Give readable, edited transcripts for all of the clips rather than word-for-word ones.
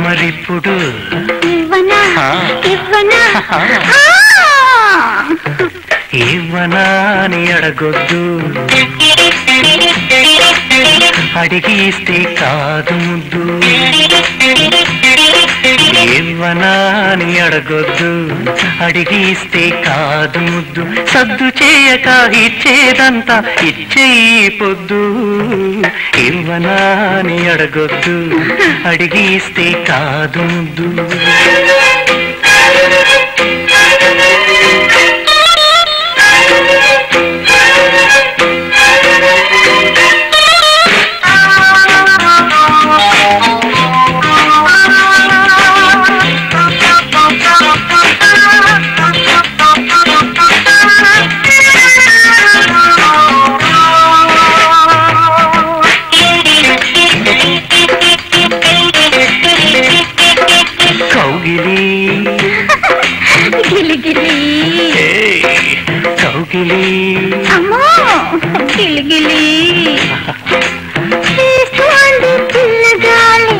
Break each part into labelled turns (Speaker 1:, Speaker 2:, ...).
Speaker 1: మరిప్పుడు ఇవ్వనా అని అడగొద్దు, అడిగిస్తే కాదు ముద్దు. ఇవ్వనా అని అడగొద్దు, అడిగిస్తే కాదు ముద్దు. సద్దు చేయక ఇచ్చేదంతా ఇచ్చేయి పొద్దు. ఇవ్వనా అని అడగొద్దు, అడిగిస్తే కాదు ముద్దు.
Speaker 2: అమ్మో గిలిగిలి చేస్తోంది పిల్లగాలి,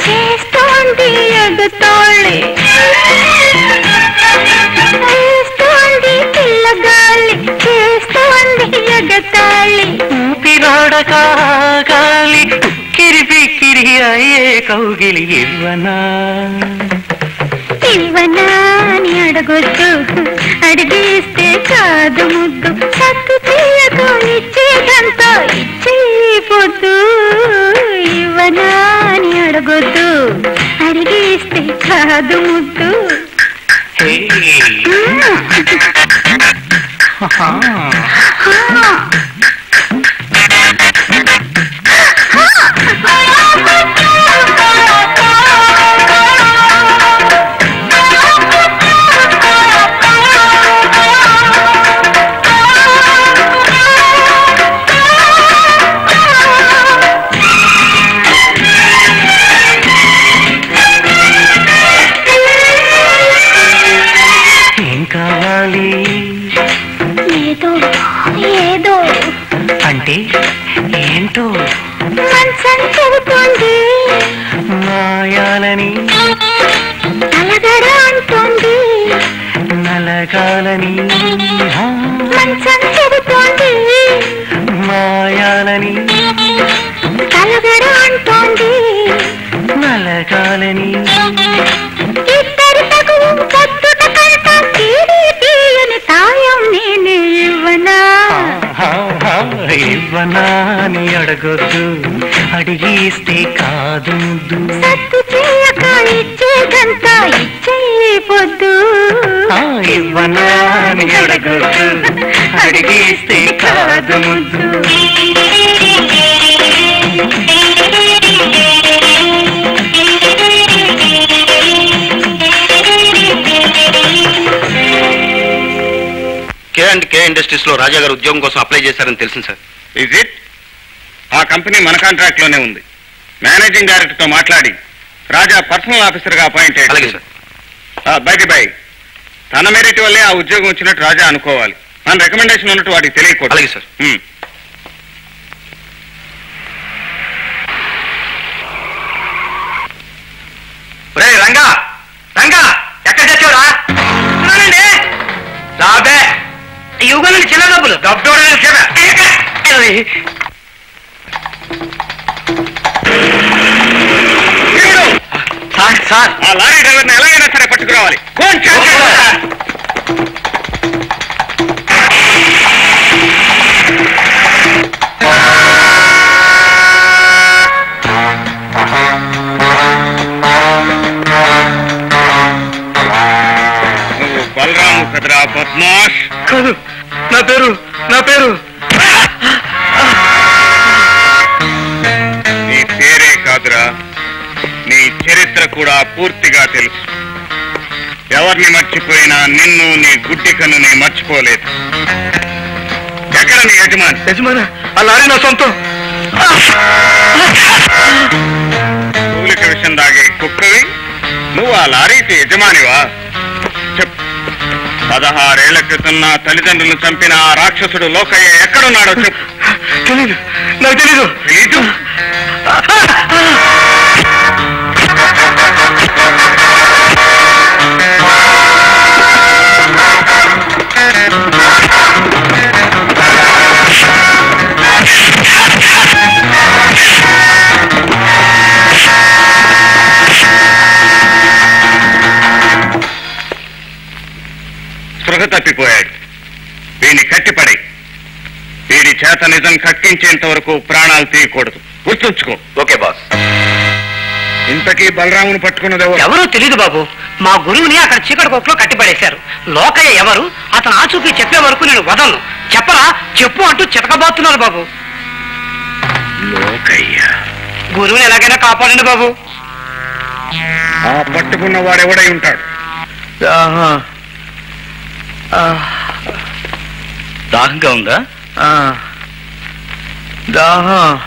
Speaker 2: చేస్తోంది ఎగతాళి, చేస్తోంది పిల్లగాలి, చేస్తోంది ఎగతాళి.
Speaker 1: ఊపిరాడక గాలి కిరిపిక్కిరి అయ్యే కౌగిలి. ఇవ్వనా
Speaker 2: ఇవ్వనా అని అడగొద్దు, అడిగిస్తే కాదు ముద్దు. సత్తు తీయకు ఇచ్చేదంతా ఇచ్చేయొద్దు. ఇవ్వనా అని అడగొద్దు, అడిగిస్తే కాదు ముద్దు.
Speaker 1: ఏదో
Speaker 2: ఏదో
Speaker 1: అంటే ఏంటో
Speaker 2: మనసం చెబుతోంది,
Speaker 1: మాయాలని
Speaker 2: నలగడ అంటోంది,
Speaker 1: నలగాలని
Speaker 2: మనసం చెబుతోంది,
Speaker 1: మాయాలని
Speaker 2: నలగడ అంటోంది,
Speaker 1: నలగాలని.
Speaker 2: ఇద్దరి తగువు పొద్దుట కడత తీడి తీయని తాయం నేనే. ఇవ్వనా
Speaker 1: ఇవ్వనా అని అడగొద్దు, అడిగిస్తే కాదు ముద్దు.
Speaker 2: సత్తు చేయక ఇచ్చేదంతా ఇచ్చేయొద్దు.
Speaker 1: ఇవ్వనా అని అడగొద్దు, అడిగిస్తే కాదు ముద్దు.
Speaker 3: కే ఇండస్ట్రీస్ లో రాజా గారు ఉద్యోగం కోసం అప్లై చేశారని తెలిసింది సార్.
Speaker 4: Is it? ఆ కంపెనీ మన కాంట్రాక్ట్ లోనే ఉంది. మేనేజింగ్ డైరెక్టర్ తో మాట్లాడి రాజా పర్సనల్ ఆఫీసర్ గా అపాయింట్ అయ్యాడు.
Speaker 3: అలాగే సార్.
Speaker 4: బై తన మెరిట్ వల్లే ఆ ఉద్యోగం వచ్చినట్టు రాజా అనుకోవాలి. మన రికమెండేషన్ ఉన్నట్టు వాడికి తెలియకూడదు.
Speaker 3: అలాగే సార్. రంగా రంగా ఎక్కడ తెచ్చావురా? రాబే యుగంలో చిన్న డబ్బులు డబ్బు సార్.
Speaker 4: ఆ లారీ డ్రైవర్ని ఎలాగైనా సరే పట్టుకురావాలి.
Speaker 1: కాదు, నా పేరు
Speaker 4: నీ పేరే కాదురా, నీ చరిత్ర కూడా పూర్తిగా తెలుసు. ఎవరిని మర్చిపోయినా నిన్ను, నీ గుడ్డి కన్నుని మర్చిపోలేదు. ఎక్కడ నీ యజమాని?
Speaker 1: ఆ లారీ నా సొంతం.
Speaker 4: కూలిక విషయం దాగే కుక్కవి నువ్వు ఆ లారీకి యజమానివా? చెప్పు. 16 ఏళ్ల క్రితం నా తల్లిదండ్రులను చంపిన ఆ రాక్షసుడు లోకయ్య ఎక్కడున్నాడో చెప్పు.
Speaker 1: తెలీదు, నాకు తెలీదు.
Speaker 4: తెలీదు? స్పృహ తప్పిపోయాడు. వీడిని కట్టిపడి వీడి చేత నిజం కక్కించేంత వరకు ప్రాణాలు తీయకూడదు. గుర్తుంచుకో.
Speaker 3: Okay boss.
Speaker 4: ఇంతకీ బలరామును పట్టుకున్నది
Speaker 1: ఎవరో తెలీదు బాబు. మా గురువుని అక్కడ చీకటి కొట్లో కట్టిపడేశారు. లోకయ్య ఎవరు, అతను ఆచూకీ చెప్పే వరకు నేను వదలను. చెప్పరా, చెప్పు అంటూ చితకబోతున్నారు బాబు.
Speaker 4: లోకయ్య
Speaker 1: గురువుని ఎలాగైనా కాపాడండి బాబు.
Speaker 4: ఆ పట్టుకున్న వాడెవడై ఉంటాడు?
Speaker 3: దాహంగా ఉందా?
Speaker 1: దాహం.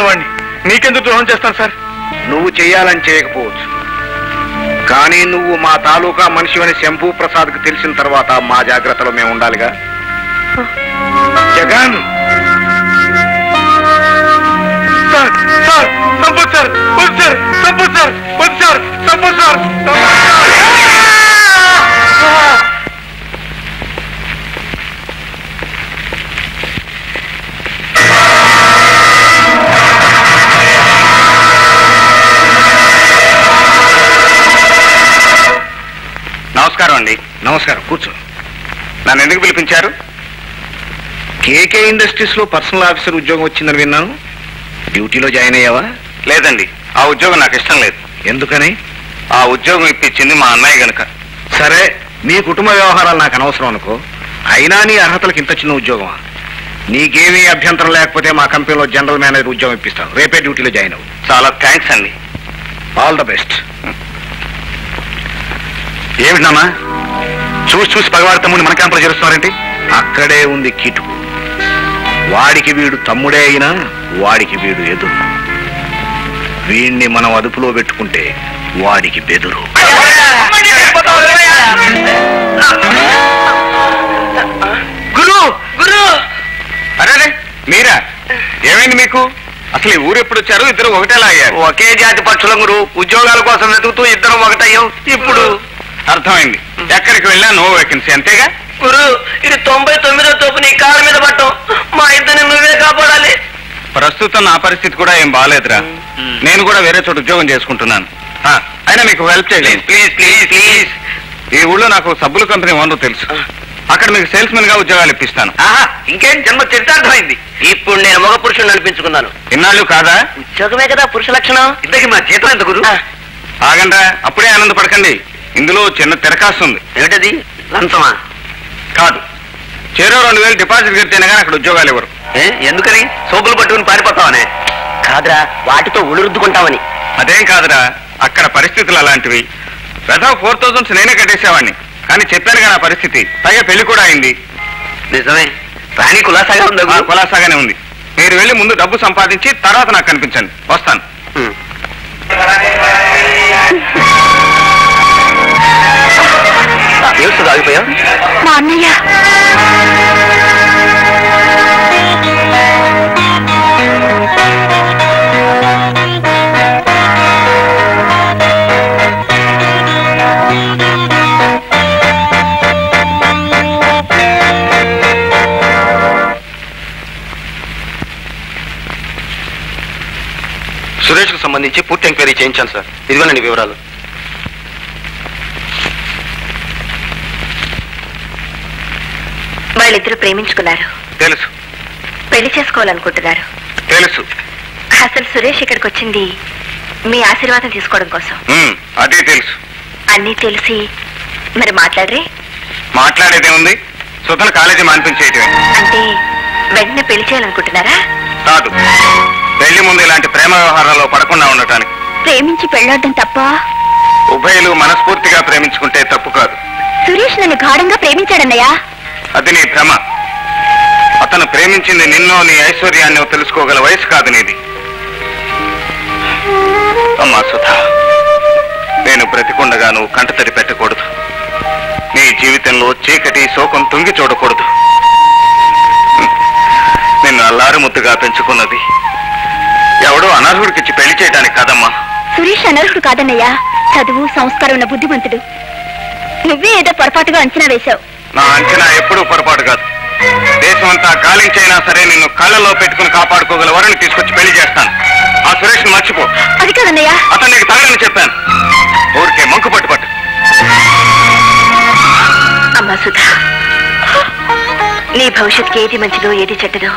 Speaker 1: వాడిని నీకెందుకు ద్రోహం చేస్తాను సార్?
Speaker 4: నువ్వు చెయ్యాలని చేయకపోవచ్చు, కానీ నువ్వు మా తాలూకా మనిషి అని శంభూ ప్రసాద్ కు తెలిసిన తర్వాత మా జాగ్రత్తలో మేము ఉండాలిగా. Jagan
Speaker 1: sir, sir Sampath sir, వద్దు సార్, సంపత్ సార్, వద్దు సార్, సంపత్ సార్.
Speaker 4: నమస్కారం అండి. నమస్కారం, కూర్చో. నన్ను ఎందుకు పిలిపించారు? కేకే ఇండస్ట్రీస్ లో పర్సనల్ ఆఫీసర్ ఉద్యోగం వచ్చిందని విన్నాను. డ్యూటీలో జాయిన్ అయ్యావా? లేదండి, ఆ ఉద్యోగం నాకు ఇష్టం లేదు. ఎందుకని? ఆ ఉద్యోగం ఇప్పించింది మా అన్నయ్య గనక. సరే, మీ కుటుంబ వ్యవహారాలు నాకు అనవసరం అనుకో. అయినా నీ అర్హతలకు ఇంత చిన్న ఉద్యోగమా? నీకేమీ అభ్యంతరం లేకపోతే మా కంపెనీలో జనరల్ మేనేజర్ ఉద్యోగం ఇప్పిస్తాను. రేపే డ్యూటీలో జాయిన్ అవ్వు. చాలా థ్యాంక్స్ అండి. All the best. ఏమిటమ్మా చూసి చూసి పగవాడి తమ్ముడిని మన క్యాంపులో చేరుస్తున్నారేంటి? అక్కడే ఉంది కిటుకు. వాడికి వీడు తమ్ముడే అయినా వాడికి వీడు ఎదురు. వీణ్ణి మనం అదుపులో పెట్టుకుంటే వాడికి బెదురు.
Speaker 1: గురు, గురు.
Speaker 4: అరే మీరా? ఏమైంది మీకు? అసలు ఈ ఊరు ఎప్పుడు వచ్చారు? ఇద్దరు ఒకటేలా అయ్యారు. ఒకే జాతి పక్షులం గురు. ఉద్యోగాల కోసం వెతుకుతూ ఇద్దరం ఒకటయ్యాం. ఇప్పుడు అర్థమైంది. ఎక్కడికి వెళ్ళా నో వేకెన్సీ, అంతేగా?
Speaker 1: గురు, ఇది 99వ తోపు నీ కాళ్ళ మీద పట్టం. మా ఇద్దరిని నువ్వే కాపాడాలి.
Speaker 4: ప్రస్తుతం నా పరిస్థితి కూడా ఏం బాగాలేదురా. నేను కూడా వేరే చోట ఉద్యోగం చేసుకుంటున్నాను. అయినా మీకు హెల్ప్ చేయలేదు. Please please please. ఈ ఊళ్ళో నాకు సబ్బుల కంపెనీ ఓనర్ తెలుసు. అక్కడ మీకు సేల్స్ మెన్ గా ఉద్యోగాలు ఇప్పిస్తాను.
Speaker 1: ఇంకేం జన్మ చరితార్థమైంది. ఇప్పుడు నేను మగ పురుషుని అనిపించుకున్నాను.
Speaker 4: ఇన్నాళ్ళు కాదా?
Speaker 1: ఉద్యోగమే కదా పురుష లక్షణం. ఇంతకీ మా జీతం ఎంత గురు?
Speaker 4: ఆగండ్రా, అప్పుడే ఆనందపడకండి. ఇందులో చిన్న తిరకాసు ఉంది.
Speaker 1: ఏమిటది? లంచమా?
Speaker 4: కాదు, చెరో 2000 డిపాజిట్ కడితేనే కానీ అక్కడ ఉద్యోగాలు ఇవ్వరు.
Speaker 1: ఎందుకని? సోపులు పట్టుకుని పారిపోతావనే? కాదురా, వాటితో ఉలురుద్దుకుంటామని.
Speaker 4: అదేం కాదురా, అక్కడ పరిస్థితులు అలాంటివి. వెధవ 4000 నేనే కట్టేసేవాడిని. కానీ చెప్పాను కదా నా పరిస్థితి. పైగా పెళ్లి కూడా అయింది.
Speaker 1: నిజమే, రాణి కులాసాగా ఉంది.
Speaker 4: కులాసాగానే ఉంది. మీరు వెళ్ళి ముందు డబ్బు సంపాదించి తర్వాత నాకు కనిపించండి. వస్తాను.
Speaker 2: మా అన్నయ్య
Speaker 3: సురేష్ కు సంబంధించి పూర్తి ఎంక్వైరీ చేయించాను సార్. ఇదిగోనండి వివరాలు.
Speaker 2: వాళ్ళిద్దరూ ప్రేమించుకున్నారు.
Speaker 4: తెలుసు.
Speaker 2: పెళ్లి చేసుకోవాలనుకుంటున్నారు.
Speaker 4: తెలుసు.
Speaker 2: అసలు సురేష్ ఇక్కడికి వచ్చింది మీ ఆశీర్వాదం తీసుకోవడం కోసం.
Speaker 4: అదే తెలుసు.
Speaker 2: అన్నీ తెలిసి మరి మాట్లాడరే?
Speaker 4: మాట్లాడేదే ఉంది. సుధను కాలేజీ మాన్పించేయటమే.
Speaker 2: అంటే వెంటనే పెళ్లి చేయాలనుకుంటున్నారా?
Speaker 4: కాదు, పెళ్లి ముందు ఇలాంటి ప్రేమ వ్యవహారాల్లో పడకుండా ఉండటానికి.
Speaker 2: ప్రేమించి పెళ్ళాడడం తప్ప?
Speaker 4: ఉభయలు మనస్ఫూర్తిగా ప్రేమించుకుంటే తప్పు కాదు.
Speaker 2: సురేష్ నన్ను గాఢంగా ప్రేమించాడన్నయ్యా.
Speaker 4: అది నీ భ్రమ. అతను ప్రేమించింది నిన్నో నీ ఐశ్వర్యాన్ని తెలుసుకోగల వయసు కాదు నీది. అమ్మా సుధా, నేను బ్రతికుండగా నువ్వు కంటతడి పెట్టకూడదు. నీ జీవితంలో చీకటి శోకం తుంగి చూడకూడదు. నిన్ను అల్లారు ముద్దుగా పెంచుకున్నది ఎవడో అనర్హుడికిచ్చి పెళ్లి చేయడానికి కాదమ్మా.
Speaker 2: సురేష్ అనర్హుడు కాదన్నయ్యా. చదువు సంస్కారం ఉన్న బుద్ధిమంతుడు. నువ్వే ఏదో పొరపాటుగా అంచనా వేశావు.
Speaker 4: నా అంచనా ఎప్పుడూ పొరపాటు కాదు. దేశమంతా గాలించైనా సరే నిన్ను కళ్ళలో పెట్టుకుని కాపాడుకోగల వరుని తీసుకొచ్చి పెళ్లి చేస్తాను. ఆ సురేష్ ని మర్చిపో.
Speaker 2: అది కాదన్నయ్యా.
Speaker 4: అతను నీకు తగలని చెప్పాను. ఊరికే మంకు పట్టు.
Speaker 2: అమ్మా సుధా, నీ భవిష్యత్తుకి ఏది మంచిదో ఏది చెడ్డదో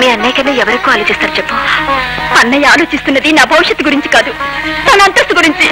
Speaker 2: మీ అన్నయ్య కన్నా ఎవరికో ఆలోచిస్తారు చెప్పు. అన్నయ్య ఆలోచిస్తున్నది నా భవిష్యత్తు గురించి కాదు, తన అంతస్తు గురించి.